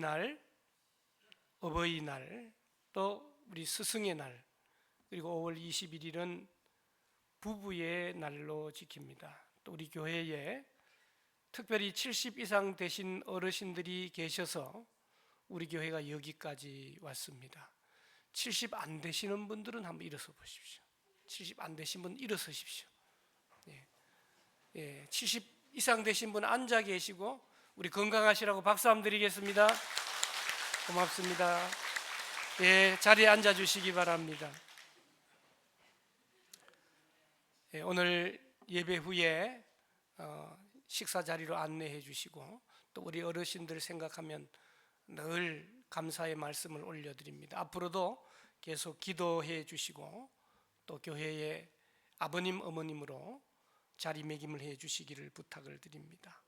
날, 어버이날, 또 우리 스승의 날, 그리고 5월 21일은 부부의 날로 지킵니다. 또 우리 교회에 특별히 70 이상 되신 어르신들이 계셔서 우리 교회가 여기까지 왔습니다. 70 안 되시는 분들은 한번 일어서 보십시오. 70 안 되신 분 일어서십시오. 70 이상 되신 분 앉아 계시고 우리 건강하시라고 박수 한번 드리겠습니다. 고맙습니다. 자리에 앉아 주시기 바랍니다. 오늘 예배 후에 식사 자리로 안내해 주시고 또 우리 어르신들 생각하면 늘 감사의 말씀을 올려드립니다. 앞으로도 계속 기도해 주시고 또 교회의 아버님 어머님으로 자리매김을 해 주시기를 부탁을 드립니다.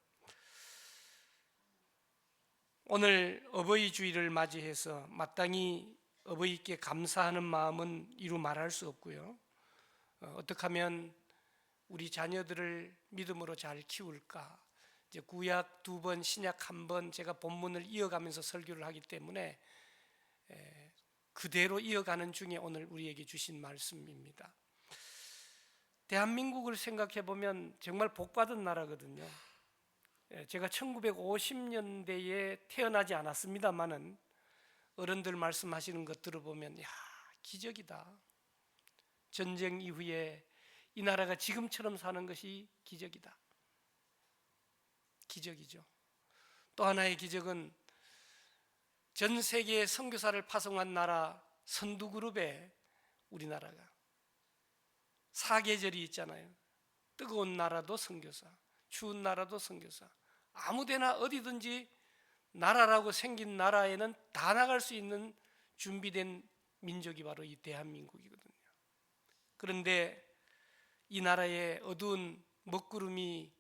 오늘 어버이 주일을 맞이해서 마땅히 어버이께 감사하는 마음은 이루 말할 수 없고요. 어떻게 하면 우리 자녀들을 믿음으로 잘 키울까? 이제 구약 2번, 신약 1번 제가 본문을 이어가면서 설교를 하기 때문에 그대로 이어가는 중에 오늘 우리에게 주신 말씀입니다. 대한민국을 생각해 보면 정말 복받은 나라거든요. 제가 1950년대에 태어나지 않았습니다만은 어른들 말씀하시는 것 들어보면 기적이다. 전쟁 이후에 이 나라가 지금처럼 사는 것이 기적이다. 기적이죠. 또 하나의 기적은 전 세계에 선교사를 파송한 나라 선두그룹에 우리나라가 사계절이 있잖아요. 뜨거운 나라도 선교사, 추운 나라도 선교사, 아무데나 어디든지 나라라고 생긴 나라에는 다 나갈 수 있는 준비된 민족이 바로 이 대한민국이거든요. 그런데 이 나라에 어두운 먹구름이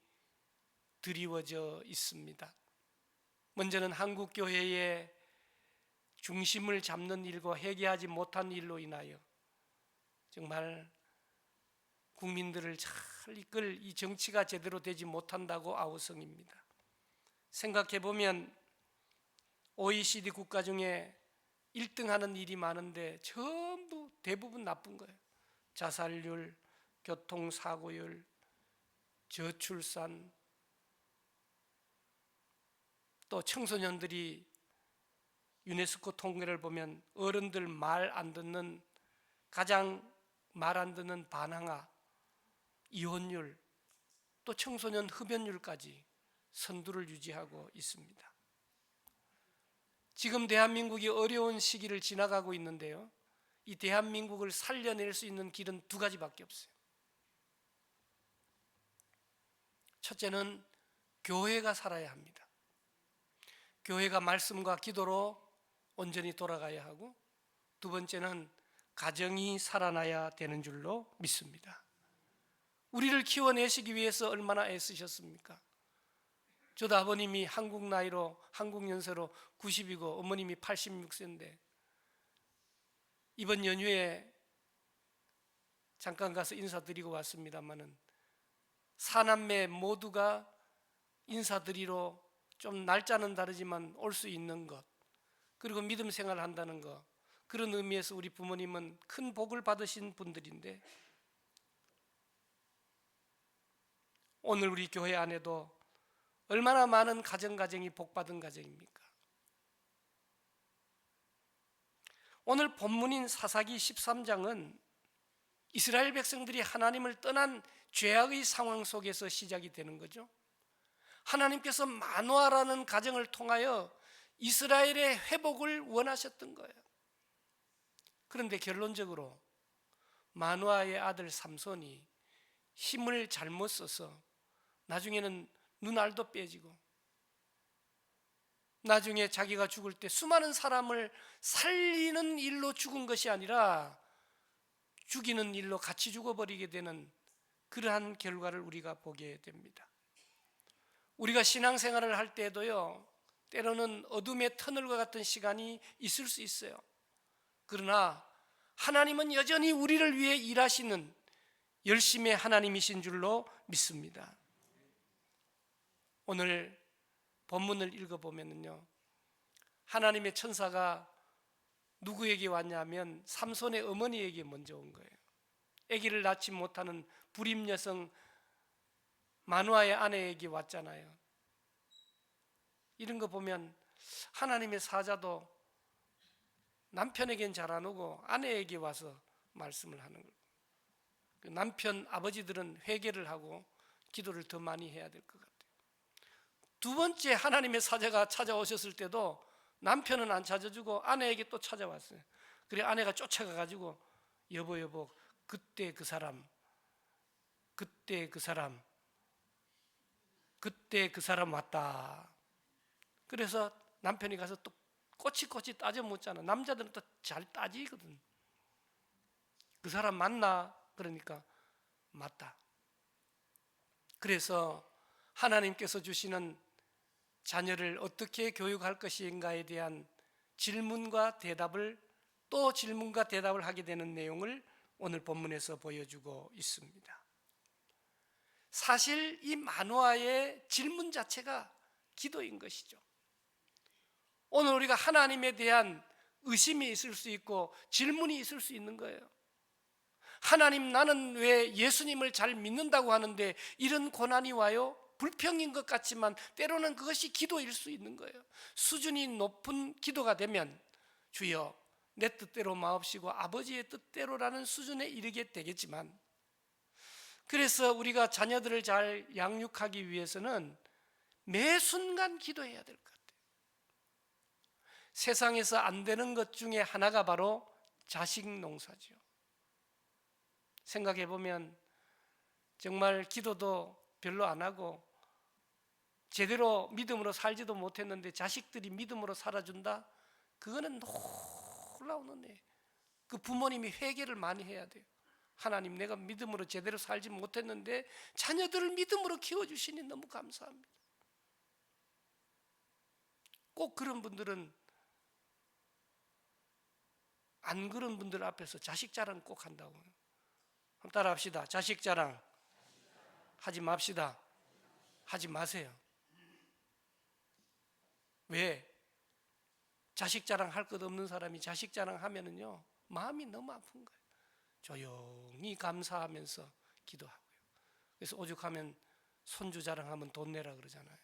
드리워져 있습니다. 먼저는 한국교회의 중심을 잡는 일과 회개하지 못한 일로 인하여 정말 국민들을 잘 이끌 이 정치가 제대로 되지 못한다고 아우성입니다. 생각해보면 OECD 국가 중에 1등하는 일이 많은데 전부 대부분 나쁜 거예요. 자살률, 교통사고율, 저출산, 또 청소년들이 유네스코 통계를 보면 어른들 말 안 듣는 가장 말 안 듣는 반항아, 이혼율, 또 청소년 흡연율까지 선두를 유지하고 있습니다. 지금 대한민국이 어려운 시기를 지나가고 있는데요. 이 대한민국을 살려낼 수 있는 길은 2가지밖에 없어요. 첫째는 교회가 살아야 합니다. 교회가 말씀과 기도로 온전히 돌아가야 하고, 2번째는 가정이 살아나야 되는 줄로 믿습니다. 우리를 키워내시기 위해서 얼마나 애쓰셨습니까? 저도 아버님이 한국 나이로, 한국 연세로 90이고 어머님이 86세인데 이번 연휴에 잠깐 가서 인사드리고 왔습니다마는 사남매 모두가 인사드리러 좀 날짜는 다르지만 올 수 있는 것, 그리고 믿음 생활을 한다는 것, 그런 의미에서 우리 부모님은 큰 복을 받으신 분들인데 오늘 우리 교회 안에도 얼마나 많은 가정이 복받은 가정입니까? 오늘 본문인 사사기 13장은 이스라엘 백성들이 하나님을 떠난 죄악의 상황 속에서 시작이 되는 거죠. 하나님께서 마노아라는 가정을 통하여 이스라엘의 회복을 원하셨던 거예요. 그런데 결론적으로 마노아의 아들 삼손이 힘을 잘못 써서 나중에는 눈알도 빼지고, 나중에 자기가 죽을 때 수많은 사람을 살리는 일로 죽은 것이 아니라 죽이는 일로 같이 죽어버리게 되는 그러한 결과를 우리가 보게 됩니다. 우리가 신앙생활을 할 때에도요, 때로는 어둠의 터널과 같은 시간이 있을 수 있어요. 그러나 하나님은 여전히 우리를 위해 일하시는 열심의 하나님이신 줄로 믿습니다. 오늘 본문을 읽어보면요, 하나님의 천사가 누구에게 왔냐면 삼손의 어머니에게 먼저 온 거예요. 아기를 낳지 못하는 불임 여성 마누아의 아내에게 왔잖아요. 이런 거 보면 하나님의 사자도 남편에겐 잘 안 오고 아내에게 와서 말씀을 하는 거예요. 남편 아버지들은 회개를 하고 기도를 더 많이 해야 될 것 같아요. 두 번째 하나님의 사자가 찾아오셨을 때도 남편은 안 찾아주고 아내에게 또 찾아왔어요. 그래 아내가 쫓아가 가지고 여보 그때 그 사람 왔다. 그래서 남편이 가서 또 꼬치꼬치 따져 묻잖아. 남자들은 또 잘 따지거든. 그 사람 맞나? 그러니까 맞다. 그래서 하나님께서 주시는 자녀를 어떻게 교육할 것인가에 대한 질문과 대답을 또 질문과 대답을 하게 되는 내용을 오늘 본문에서 보여주고 있습니다. 사실 이 마노아의 질문 자체가 기도인 것이죠. 오늘 우리가 하나님에 대한 의심이 있을 수 있고 질문이 있을 수 있는 거예요. 하나님, 나는 왜 예수님을 잘 믿는다고 하는데 이런 고난이 와요? 불평인 것 같지만 때로는 그것이 기도일 수 있는 거예요. 수준이 높은 기도가 되면 주여 내 뜻대로 마옵시고 아버지의 뜻대로라는 수준에 이르게 되겠지만, 그래서 우리가 자녀들을 잘 양육하기 위해서는 매 순간 기도해야 될 것 같아요. 세상에서 안 되는 것 중에 하나가 바로 자식 농사죠. 생각해 보면 정말 기도도 별로 안 하고 제대로 믿음으로 살지도 못했는데 자식들이 믿음으로 살아준다? 그거는 놀라운 은혜. 그 부모님이 회개를 많이 해야 돼요. 하나님, 내가 믿음으로 제대로 살지 못했는데 자녀들을 믿음으로 키워주시니 너무 감사합니다. 꼭 그런 분들은, 안 그런 분들 앞에서 자식 자랑 꼭 한다고. 한번 따라 합시다. 자식 자랑 하지 맙시다. 하지 마세요. 왜? 자식 자랑 할 것 없는 사람이 자식 자랑 하면은요, 마음이 너무 아픈 거예요. 조용히 감사하면서 기도하고요. 그래서 오죽하면 손주 자랑하면 돈 내라 그러잖아요.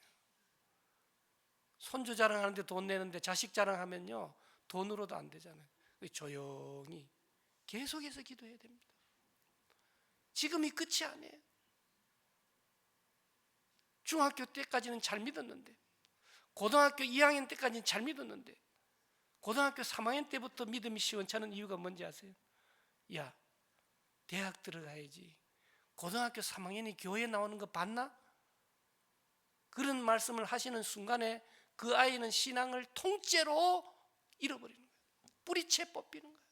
손주 자랑하는데 돈 내는데 자식 자랑하면요, 돈으로도 안 되잖아요. 조용히 계속해서 기도해야 됩니다. 지금이 끝이 아니에요. 중학교 때까지는 잘 믿었는데, 고등학교 2학년 때까지는 잘 믿었는데, 고등학교 3학년 때부터 믿음이 시원찮은 이유가 뭔지 아세요? 야, 대학 들어가야지. 고등학교 3학년이 교회 나오는 거 봤나? 그런 말씀을 하시는 순간에 그 아이는 신앙을 통째로 잃어버리는 거예요. 뿌리채 뽑히는 거예요.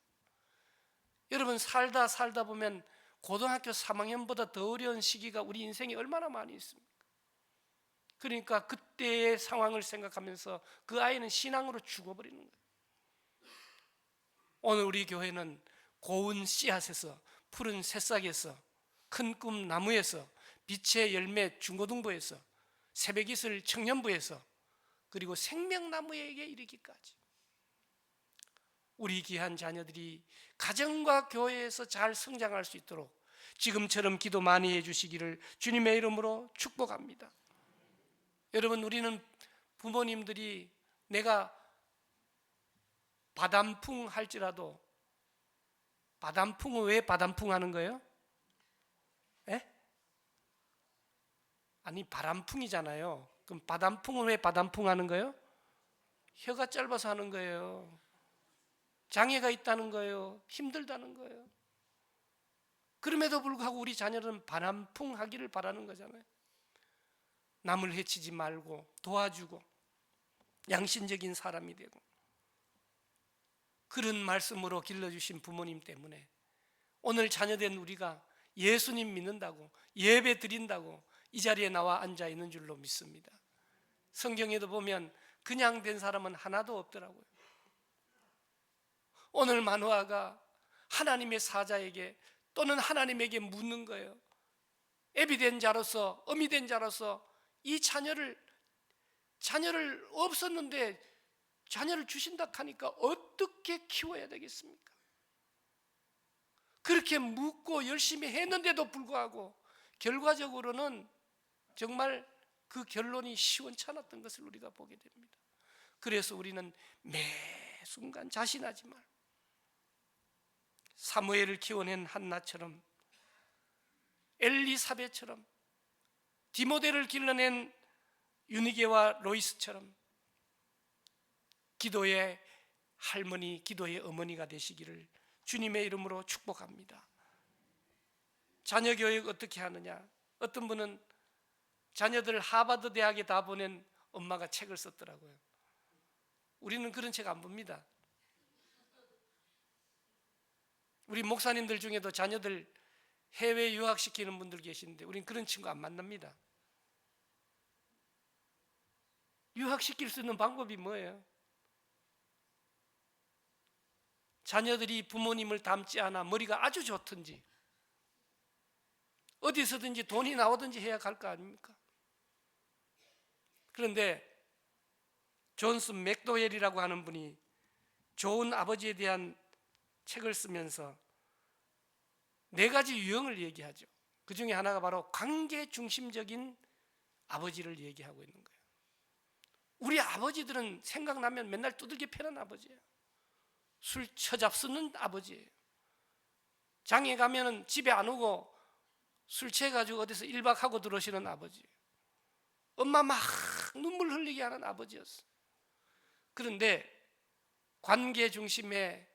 여러분, 살다 보면 고등학교 3학년보다 더 어려운 시기가 우리 인생에 얼마나 많이 있습니까? 그러니까 그때의 상황을 생각하면서 그 아이는 신앙으로 죽어버리는 거예요. 오늘 우리 교회는 고운 씨앗에서, 푸른 새싹에서, 큰 꿈 나무에서, 빛의 열매 중고등부에서, 새벽이슬 청년부에서, 그리고 생명나무에게 이르기까지 우리 귀한 자녀들이 가정과 교회에서 잘 성장할 수 있도록 지금처럼 기도 많이 해주시기를 주님의 이름으로 축복합니다. 여러분, 우리는 부모님들이 내가 바람풍 할지라도, 바람풍은 왜 바람풍 하는 거예요? 아니, 바람풍이잖아요. 그럼 바람풍은 왜 바람풍 하는 거예요? 혀가 짧아서 하는 거예요. 장애가 있다는 거예요. 힘들다는 거예요. 그럼에도 불구하고 우리 자녀는 바람풍 하기를 바라는 거잖아요. 남을 해치지 말고 도와주고 양심적인 사람이 되고, 그런 말씀으로 길러주신 부모님 때문에 오늘 자녀된 우리가 예수님 믿는다고, 예배 드린다고 이 자리에 나와 앉아 있는 줄로 믿습니다. 성경에도 보면 그냥 된 사람은 하나도 없더라고요. 오늘 마노아가 하나님의 사자에게 또는 하나님에게 묻는 거예요. 애비 된 자로서, 어미 된 자로서 이 자녀를 없었는데 자녀를 주신다 하니까 어떻게 키워야 되겠습니까? 그렇게 묻고 열심히 했는데도 불구하고 결과적으로는 정말 그 결론이 시원찮았던 것을 우리가 보게 됩니다. 그래서 우리는 매 순간 자신하지 말, 사무엘을 키워낸 한나처럼, 엘리사벳처럼, 디모데를 길러낸 유니게와 로이스처럼 기도의 할머니, 기도의 어머니가 되시기를 주님의 이름으로 축복합니다. 자녀 교육 어떻게 하느냐? 어떤 분은 자녀들 하버드 대학에 다 보낸 엄마가 책을 썼더라고요. 우리는 그런 책 안 봅니다. 우리 목사님들 중에도 자녀들 해외 유학시키는 분들 계시는데 우리는 그런 친구 안 만납니다. 유학시킬 수 있는 방법이 뭐예요? 자녀들이 부모님을 닮지 않아 머리가 아주 좋든지 어디서든지 돈이 나오든지 해야 갈 거 아닙니까? 그런데 존스 맥도웰이라고 하는 분이 좋은 아버지에 대한 책을 쓰면서 4가지 유형을 얘기하죠. 그 중에 하나가 바로 관계 중심적인 아버지를 얘기하고 있는 거예요. 우리 아버지들은 생각나면 맨날 두들겨 패는 아버지예요. 술 처잡수는 아버지예요. 장에 가면은 집에 안 오고 술 취해가지고 어디서 1박 하고 들어오시는 아버지예요. 엄마 막 눈물 흘리게 하는 아버지였어요. 그런데 관계 중심의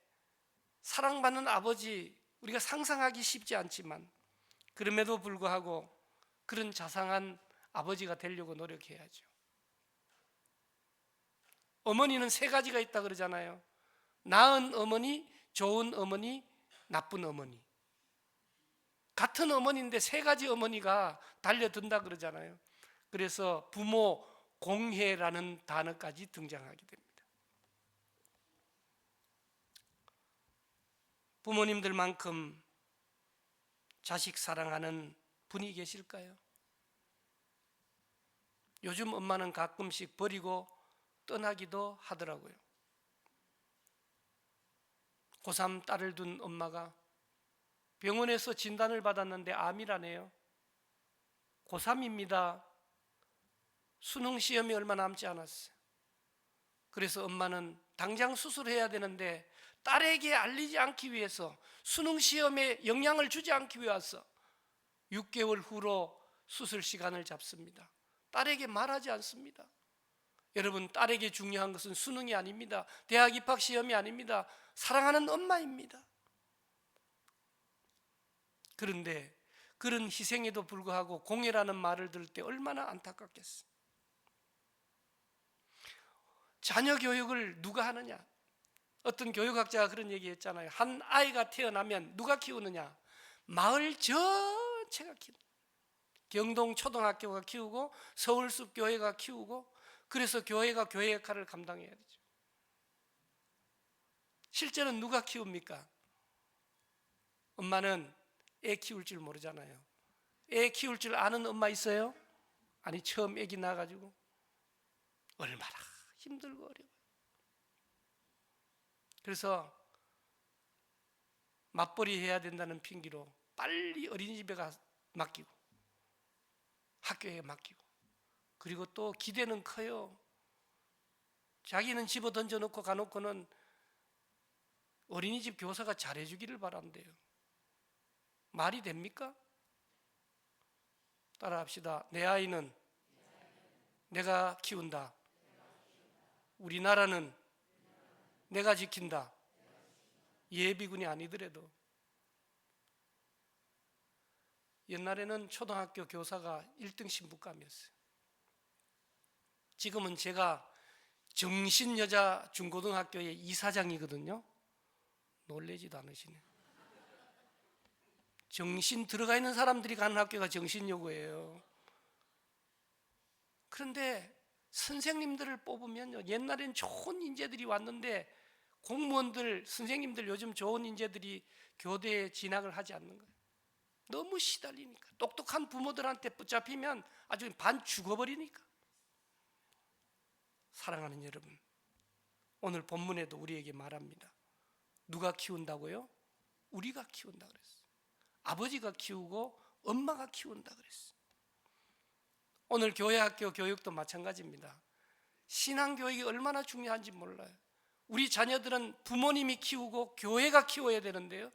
사랑받는 아버지, 우리가 상상하기 쉽지 않지만 그럼에도 불구하고 그런 자상한 아버지가 되려고 노력해야죠. 어머니는 3가지가 있다 그러잖아요. 나은 어머니, 좋은 어머니, 나쁜 어머니. 같은 어머니인데 3가지 어머니가 달려든다 그러잖아요. 그래서 부모 공혜라는 단어까지 등장하게 됩니다. 부모님들만큼 자식 사랑하는 분이 계실까요? 요즘 엄마는 가끔씩 버리고 떠나기도 하더라고요. 고3 딸을 둔 엄마가 병원에서 진단을 받았는데 암이라네요. 고3입니다. 수능 시험이 얼마 남지 않았어요. 그래서 엄마는 당장 수술해야 되는데 딸에게 알리지 않기 위해서, 수능 시험에 영향을 주지 않기 위해서 6개월 후로 수술 시간을 잡습니다. 딸에게 말하지 않습니다. 여러분, 딸에게 중요한 것은 수능이 아닙니다. 대학 입학 시험이 아닙니다. 사랑하는 엄마입니다. 그런데 그런 희생에도 불구하고 공예라는 말을 들을 때 얼마나 안타깝겠어요. 자녀 교육을 누가 하느냐? 어떤 교육학자가 그런 얘기했잖아요. 한 아이가 태어나면 누가 키우느냐? 마을 전체가 키운다. 경동 초등학교가 키우고 서울숲 교회가 키우고, 그래서 교회가 교회 역할을 감당해야 되죠. 실제는 누가 키웁니까? 엄마는 애 키울 줄 모르잖아요. 애 키울 줄 아는 엄마 있어요? 아니, 처음 애기 낳아가지고 얼마나 힘들고 어려워요. 그래서 맞벌이 해야 된다는 핑계로 빨리 어린이집에 맡기고 학교에 맡기고, 그리고 또 기대는 커요. 자기는 집어 던져놓고 가놓고는 어린이집 교사가 잘해주기를 바란대요. 말이 됩니까? 따라합시다. 내 아이는 내가 키운다. 우리나라는 내가 지킨다. 예비군이 아니더라도. 옛날에는 초등학교 교사가 1등 신부감이었어요. 지금은 제가 정신여자 중고등학교의 이사장이거든요. 놀라지도 않으시네. 정신 들어가 있는 사람들이 가는 학교가 정신여고예요. 그런데 선생님들을 뽑으면요, 옛날엔 좋은 인재들이 왔는데 공무원들, 선생님들 요즘 좋은 인재들이 교대에 진학을 하지 않는 거예요. 너무 시달리니까. 똑똑한 부모들한테 붙잡히면 아주 반 죽어버리니까. 사랑하는 여러분, 오늘 본문에도 우리에게 말합니다. 누가 키운다고요? 우리가 키운다 그랬어요. 아버지가 키우고 엄마가 키운다 그랬어요. 오늘 교회 학교 교육도 마찬가지입니다. 신앙교육이 얼마나 중요한지 몰라요. 우리 자녀들은 부모님이 키우고 교회가 키워야 되는데요,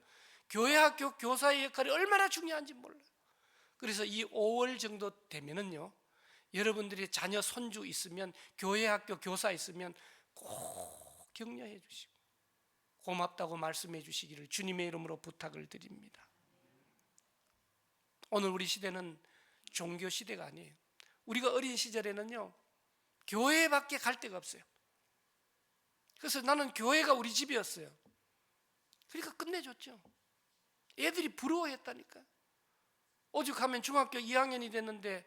교회 학교 교사의 역할이 얼마나 중요한지 몰라요. 그래서 이 5월 정도 되면은요, 여러분들이 자녀 손주 있으면, 교회 학교 교사 있으면 꼭 격려해 주시고 고맙다고 말씀해 주시기를 주님의 이름으로 부탁을 드립니다. 오늘 우리 시대는 종교 시대가 아니에요. 우리가 어린 시절에는요, 교회밖에 갈 데가 없어요. 그래서 나는 교회가 우리 집이었어요. 그러니까 끝내줬죠. 애들이 부러워했다니까요. 오죽하면 중학교 2학년이 됐는데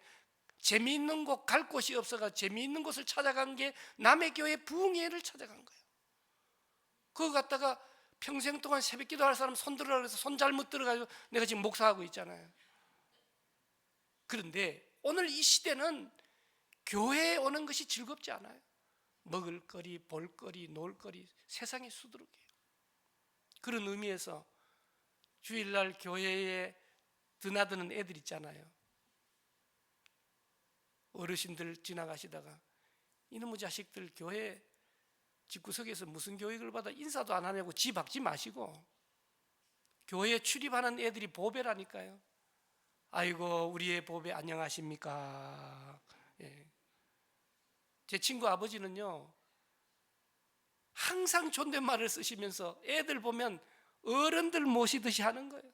재미있는 곳 갈 곳이 없어가 재미있는 곳을 찾아간 게 남의 교회 부흥회를 찾아간 거예요. 그거 갖다가 평생 동안 새벽 기도할 사람 손 들으라 그래서 손 잘못 들어가지고 내가 지금 목사하고 있잖아요. 그런데 오늘 이 시대는 교회에 오는 것이 즐겁지 않아요. 먹을거리, 볼거리, 놀거리, 세상의 수두룩이에요. 그런 의미에서 주일날 교회에 드나드는 애들 있잖아요. 어르신들 지나가시다가 이놈의 자식들 교회 집구석에서 무슨 교육을 받아 인사도 안 하냐고 지 박지 마시고, 교회에 출입하는 애들이 보배라니까요. 아이고 우리의 보배 안녕하십니까. 예. 제 친구 아버지는요, 항상 존댓말을 쓰시면서 애들 보면 어른들 모시듯이 하는 거예요.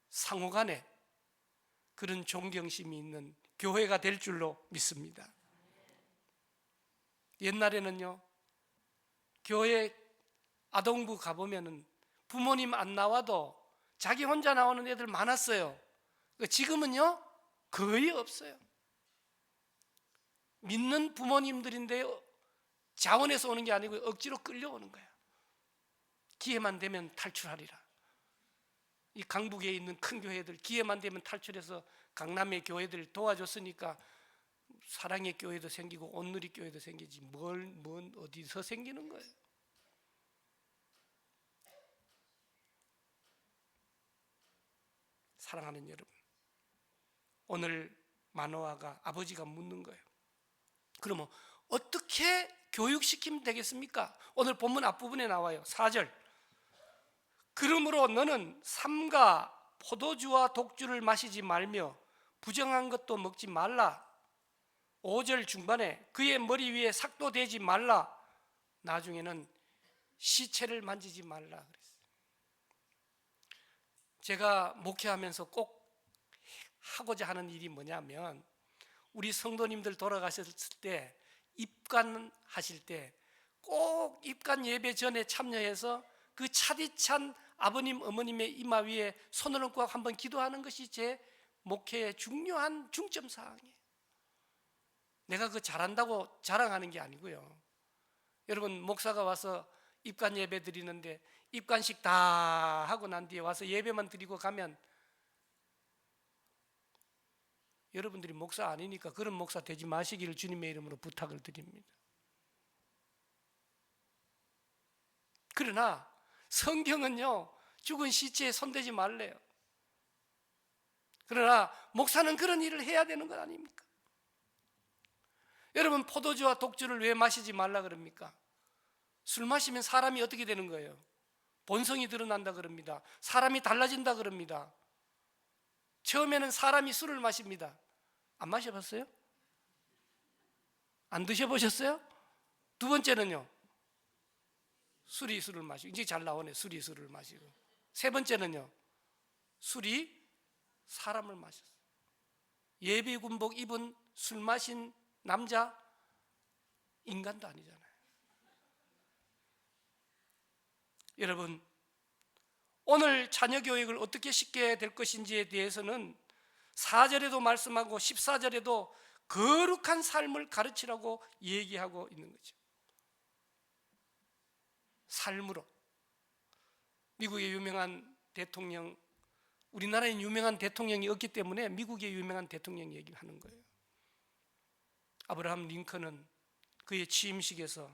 상호간에 그런 존경심이 있는 교회가 될 줄로 믿습니다. 옛날에는요, 교회 아동부 가보면은 부모님 안 나와도 자기 혼자 나오는 애들 많았어요. 지금은요 거의 없어요. 믿는 부모님들인데 자원에서 오는 게 아니고 억지로 끌려오는 거예요. 기회만 되면 탈출하리라. 이 강북에 있는 큰 교회들 기회만 되면 탈출해서 강남의 교회들 도와줬으니까 사랑의 교회도 생기고 온누리 교회도 생기지 뭔 어디서 생기는 거예요. 사랑하는 여러분, 오늘 마노아가 아버지가 묻는 거예요. 그러면 어떻게 교육시키면 되겠습니까? 오늘 본문 앞부분에 나와요. 4절. 그러므로 너는 삼가 포도주와 독주를 마시지 말며 부정한 것도 먹지 말라. 5절 중반에 그의 머리 위에 삭도 대지 말라. 나중에는 시체를 만지지 말라 그랬어요. 제가 목회하면서 꼭 하고자 하는 일이 뭐냐면, 우리 성도님들 돌아가셨을 때 입관하실 때 꼭 입관 예배 전에 참여해서 그 차디찬 아버님 어머님의 이마 위에 손을 얹고 한번 기도하는 것이 제 목회의 중요한 중점 사항이에요. 내가 그거 잘한다고 자랑하는 게 아니고요. 여러분, 목사가 와서 입관 예배 드리는데 입관식 다 하고 난 뒤에 와서 예배만 드리고 가면 여러분들이 목사 아니니까 그런 목사 되지 마시기를 주님의 이름으로 부탁을 드립니다. 그러나 성경은요, 죽은 시체에 손대지 말래요. 그러나 목사는 그런 일을 해야 되는 것 아닙니까? 여러분, 포도주와 독주를 왜 마시지 말라 그럽니까? 술 마시면 사람이 어떻게 되는 거예요? 본성이 드러난다 그럽니다. 사람이 달라진다 그럽니다. 처음에는 사람이 술을 마십니다. 안 마셔봤어요? 안 드셔보셨어요? 두 번째는요, 술이 술을 마시고, 이제 잘 나오네. 술이 술을 마시고. 세 번째는요, 술이 사람을 마셨어요. 예비군복 입은 술 마신 남자, 인간도 아니잖아요. 여러분, 오늘 자녀 교육을 어떻게 시켜야 될 것인지에 대해서는 4절에도 말씀하고 14절에도 거룩한 삶을 가르치라고 얘기하고 있는 거죠. 삶으로. 미국의 유명한 대통령, 우리나라에 유명한 대통령이 없기 때문에 미국의 유명한 대통령 얘기를 하는 거예요. 아브라함 링컨은 그의 취임식에서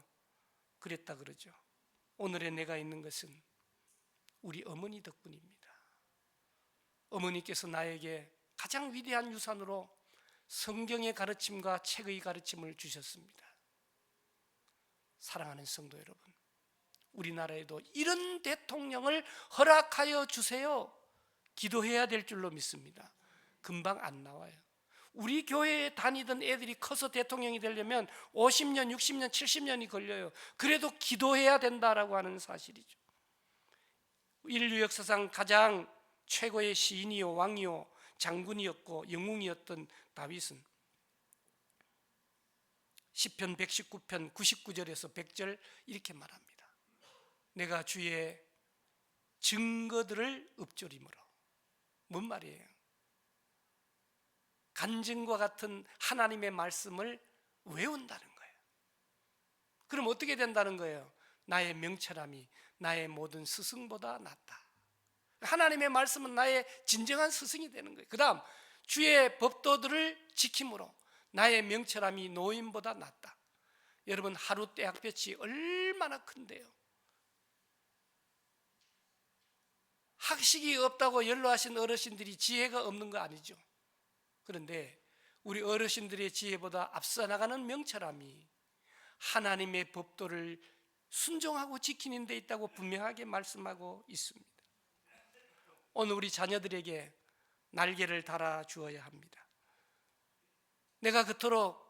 그랬다 그러죠. 오늘의 내가 있는 것은 우리 어머니 덕분입니다. 어머니께서 나에게 가장 위대한 유산으로 성경의 가르침과 책의 가르침을 주셨습니다. 사랑하는 성도 여러분, 우리나라에도 이런 대통령을 허락하여 주세요. 기도해야 될 줄로 믿습니다. 금방 안 나와요. 우리 교회에 다니던 애들이 커서 대통령이 되려면 50년, 60년, 70년이 걸려요. 그래도 기도해야 된다라고 하는 사실이죠. 인류 역사상 가장 최고의 시인이요, 왕이요, 장군이었고 영웅이었던 다윗은 시편 119편 99절에서 100절 이렇게 말합니다. 내가 주의 증거들을 읊조림으로. 뭔 말이에요? 간증과 같은 하나님의 말씀을 외운다는 거예요. 그럼 어떻게 된다는 거예요? 나의 명철함이 나의 모든 스승보다 낫다. 하나님의 말씀은 나의 진정한 스승이 되는 거예요. 그 다음 주의 법도들을 지킴으로 나의 명철함이 노인보다 낫다. 여러분, 하루 떼학볕이 얼마나 큰데요. 학식이 없다고 연로하신 어르신들이 지혜가 없는 거 아니죠. 그런데 우리 어르신들의 지혜보다 앞서 나가는 명철함이 하나님의 법도를 순종하고 지키는 데 있다고 분명하게 말씀하고 있습니다. 오늘 우리 자녀들에게 날개를 달아 주어야 합니다. 내가 그토록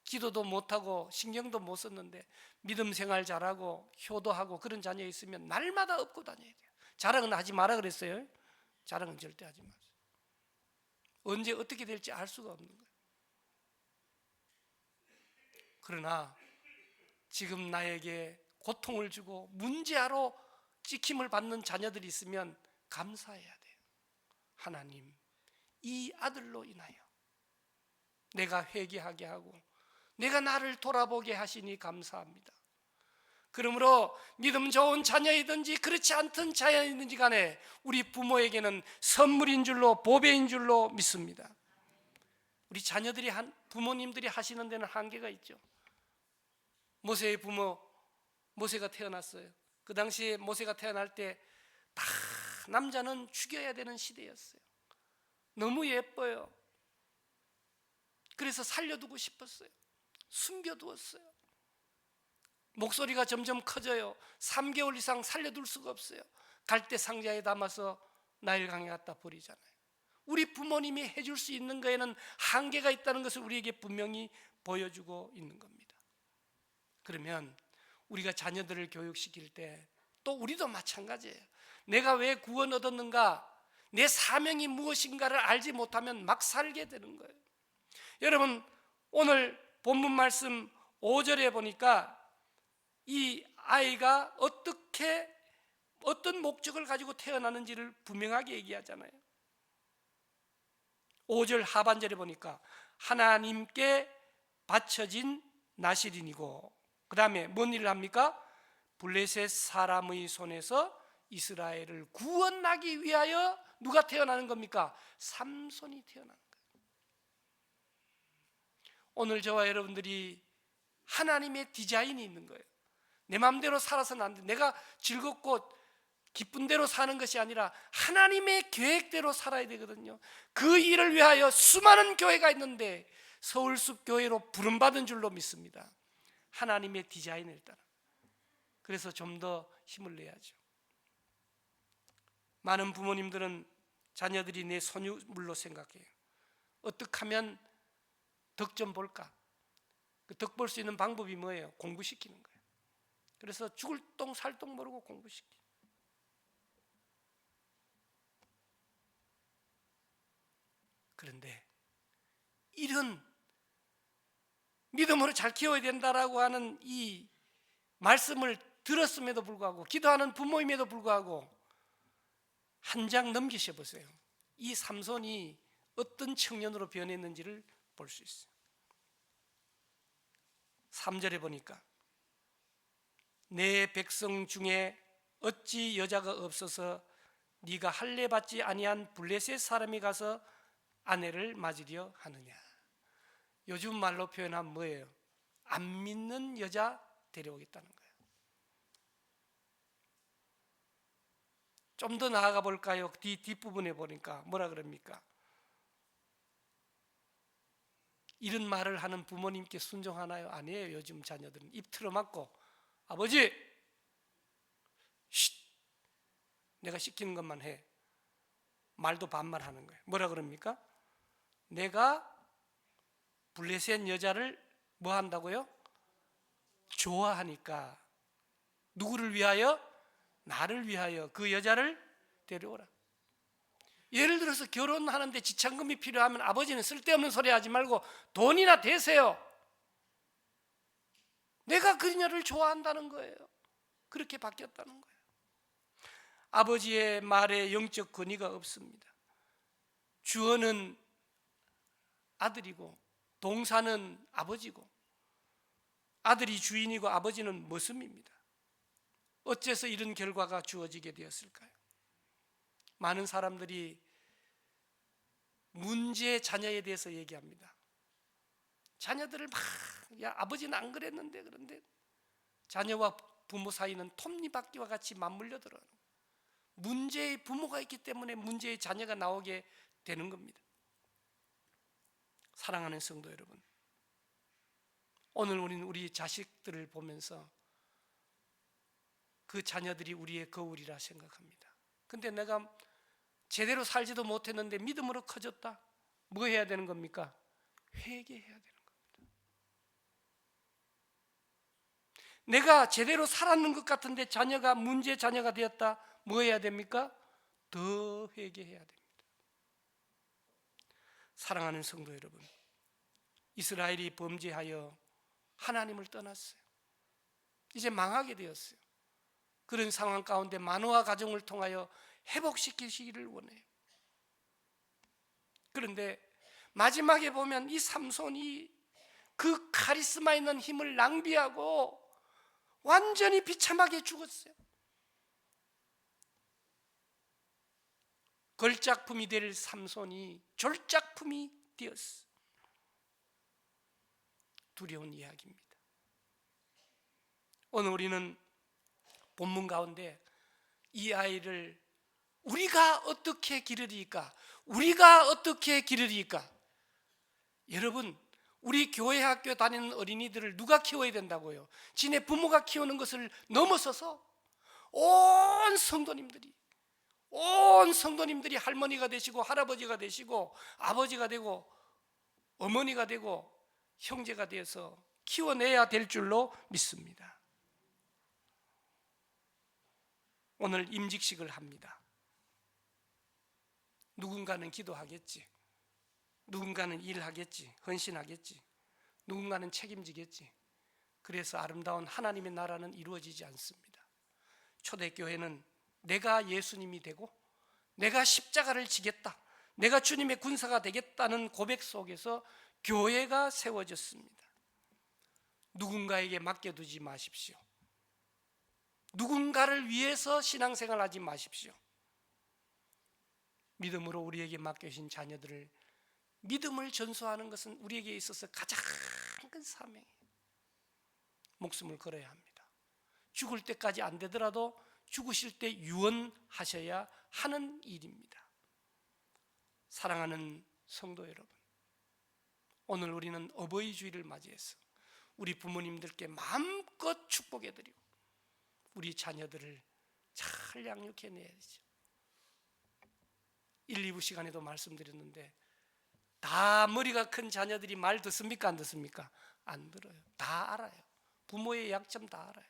기도도 못하고 신경도 못 썼는데 믿음 생활 잘하고 효도하고 그런 자녀 있으면 날마다 업고 다녀야 돼요. 자랑은 하지 마라 그랬어요. 자랑은 절대 하지 마세요. 언제 어떻게 될지 알 수가 없는 거예요. 그러나 지금 나에게 고통을 주고 문제아로 찍힘을 받는 자녀들이 있으면 감사해야 돼요. 하나님, 이 아들로 인하여 내가 회개하게 하고 내가 나를 돌아보게 하시니 감사합니다. 그러므로 믿음 좋은 자녀이든지 그렇지 않던 자녀이든지 간에 우리 부모에게는 선물인 줄로 보배인 줄로 믿습니다. 우리 자녀들이 부모님들이 하시는 데는 한계가 있죠. 모세의 부모, 모세가 태어났어요. 그 당시에 모세가 태어날 때 다 남자는 죽여야 되는 시대였어요. 너무 예뻐요. 그래서 살려두고 싶었어요. 숨겨두었어요. 목소리가 점점 커져요. 3개월 이상 살려둘 수가 없어요. 갈대 상자에 담아서 나일강에 갖다 버리잖아요. 우리 부모님이 해줄 수 있는 거에는 한계가 있다는 것을 우리에게 분명히 보여주고 있는 겁니다. 그러면 우리가 자녀들을 교육시킬 때 또 우리도 마찬가지예요. 내가 왜 구원 얻었는가, 내 사명이 무엇인가를 알지 못하면 막 살게 되는 거예요. 여러분, 오늘 본문 말씀 5절에 보니까 이 아이가 어떤 목적을 가지고 태어나는지를 분명하게 얘기하잖아요. 5절 하반절에 보니까 하나님께 바쳐진 나실인이고, 그 다음에 뭔 일을 합니까? 블레셋 사람의 손에서 이스라엘을 구원하기 위하여 누가 태어나는 겁니까? 삼손이 태어나는 거예요. 오늘 저와 여러분들이 하나님의 디자인이 있는 거예요. 내 마음대로 살아서는 안 돼. 내가 즐겁고 기쁜 대로 사는 것이 아니라 하나님의 계획대로 살아야 되거든요. 그 일을 위하여 수많은 교회가 있는데 서울숲 교회로 부름받은 줄로 믿습니다. 하나님의 디자인을 따라. 그래서 좀 더 힘을 내야죠. 많은 부모님들은 자녀들이 내 소유물로 생각해요. 어떻게 하면 덕 좀 볼까? 그 덕 볼 수 있는 방법이 뭐예요? 공부시키는 거예요. 그래서 죽을 똥 살 똥 모르고 공부시키. 그런데 이런 믿음으로 잘 키워야 된다라고 하는 이 말씀을 들었음에도 불구하고 기도하는 부모임에도 불구하고 한 장 넘기셔 보세요. 이 삼손이 어떤 청년으로 변했는지를 볼 수 있어요. 3절에 보니까 내 백성 중에 어찌 여자가 없어서 네가 할례 받지 아니한 블레셋 사람이 가서 아내를 맞으려 하느냐. 요즘 말로 표현하면 뭐예요? 안 믿는 여자 데려오겠다는 거예요. 좀 더 나아가 볼까요? 뒷부분에 보니까 뭐라 그럽니까? 이런 말을 하는 부모님께 순종하나요? 아니에요. 요즘 자녀들은 입 틀어막고 아버지 쉿, 내가 시키는 것만 해. 말도 반말하는 거예요. 뭐라 그럽니까? 내가 블레셋 여자를 뭐 한다고요? 좋아하니까 누구를 위하여? 나를 위하여 그 여자를 데려오라. 예를 들어서 결혼하는데 지참금이 필요하면 아버지는 쓸데없는 소리 하지 말고 돈이나 대세요. 내가 그녀를 좋아한다는 거예요. 그렇게 바뀌었다는 거예요. 아버지의 말에 영적 권위가 없습니다. 주어는 아들이고 동사는 아버지고 아들이 주인이고 아버지는 머슴입니다. 어째서 이런 결과가 주어지게 되었을까요? 많은 사람들이 문제 자녀에 대해서 얘기합니다. 자녀들을 막 야 아버지는 안 그랬는데 그런데 자녀와 부모 사이는 톱니바퀴와 같이 맞물려 들어가는 거예요. 문제의 부모가 있기 때문에 문제의 자녀가 나오게 되는 겁니다. 사랑하는 성도 여러분, 오늘 우리는 우리 자식들을 보면서 그 자녀들이 우리의 거울이라 생각합니다. 근데 내가 제대로 살지도 못했는데 믿음으로 커졌다. 뭐 해야 되는 겁니까? 회개해야 되는 겁니다. 내가 제대로 살았는 것 같은데 자녀가 문제 자녀가 되었다. 뭐 해야 됩니까? 더 회개해야 됩니다. 사랑하는 성도 여러분, 이스라엘이 범죄하여 하나님을 떠났어요. 이제 망하게 되었어요. 그런 상황 가운데 마노아 가정을 통하여 회복시키시기를 원해요. 그런데 마지막에 보면 이 삼손이 그 카리스마 있는 힘을 낭비하고 완전히 비참하게 죽었어요. 걸작품이 될 삼손이 졸작품이 되었어. 두려운 이야기입니다. 오늘 우리는 본문 가운데 이 아이를 우리가 어떻게 기르리까? 우리가 어떻게 기르리까? 여러분, 우리 교회 학교 다니는 어린이들을 누가 키워야 된다고요? 지네 부모가 키우는 것을 넘어서서 온 성도님들이 할머니가 되시고 할아버지가 되시고 아버지가 되고 어머니가 되고 형제가 되어서 키워내야 될 줄로 믿습니다. 오늘 임직식을 합니다. 누군가는 기도하겠지, 누군가는 일하겠지, 헌신하겠지, 누군가는 책임지겠지. 그래서 아름다운 하나님의 나라는 이루어지지 않습니다. 초대교회는 내가 예수님이 되고 내가 십자가를 지겠다, 내가 주님의 군사가 되겠다는 고백 속에서 교회가 세워졌습니다. 누군가에게 맡겨두지 마십시오. 누군가를 위해서 신앙생활하지 마십시오. 믿음으로 우리에게 맡겨진 자녀들을 믿음을 전수하는 것은 우리에게 있어서 가장 큰 사명이에요. 목숨을 걸어야 합니다. 죽을 때까지 안 되더라도 죽으실 때 유언하셔야 하는 일입니다. 사랑하는 성도 여러분, 오늘 우리는 어버이 주일을 맞이해서 우리 부모님들께 마음껏 축복해드리고 우리 자녀들을 잘 양육해내야죠. 1, 2부 시간에도 말씀드렸는데 다 머리가 큰 자녀들이 말 듣습니까? 안 듣습니까? 안 들어요. 다 알아요. 부모의 약점 다 알아요.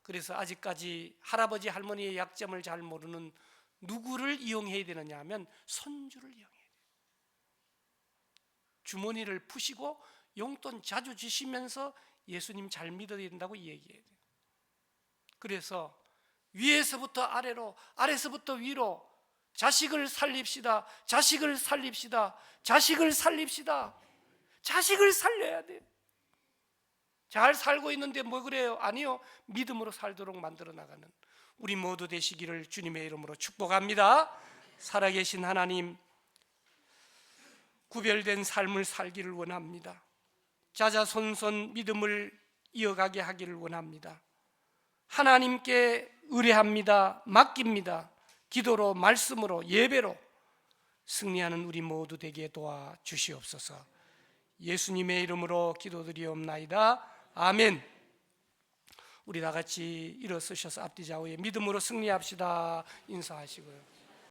그래서 아직까지 할아버지 할머니의 약점을 잘 모르는 누구를 이용해야 되느냐 하면 손주를 이용해야 돼요. 주머니를 푸시고 용돈 자주 주시면서 예수님 잘 믿어야 된다고 얘기해야 돼요. 그래서 위에서부터 아래로, 아래서부터 위로 자식을 살립시다. 자식을 살립시다. 자식을 살립시다. 자식을 살려야 돼요. 잘 살고 있는데 뭐 그래요? 아니요. 믿음으로 살도록 만들어 나가는 우리 모두 되시기를 주님의 이름으로 축복합니다. 살아계신 하나님, 구별된 삶을 살기를 원합니다. 자자손손 믿음을 이어가게 하기를 원합니다. 하나님께 의뢰합니다. 맡깁니다. 기도로, 말씀으로, 예배로 승리하는 우리 모두 되게 도와주시옵소서. 예수님의 이름으로 기도드리옵나이다. 아멘. 우리 다 같이 일어서셔서 앞뒤 좌우에 믿음으로 승리합시다. 인사하시고요.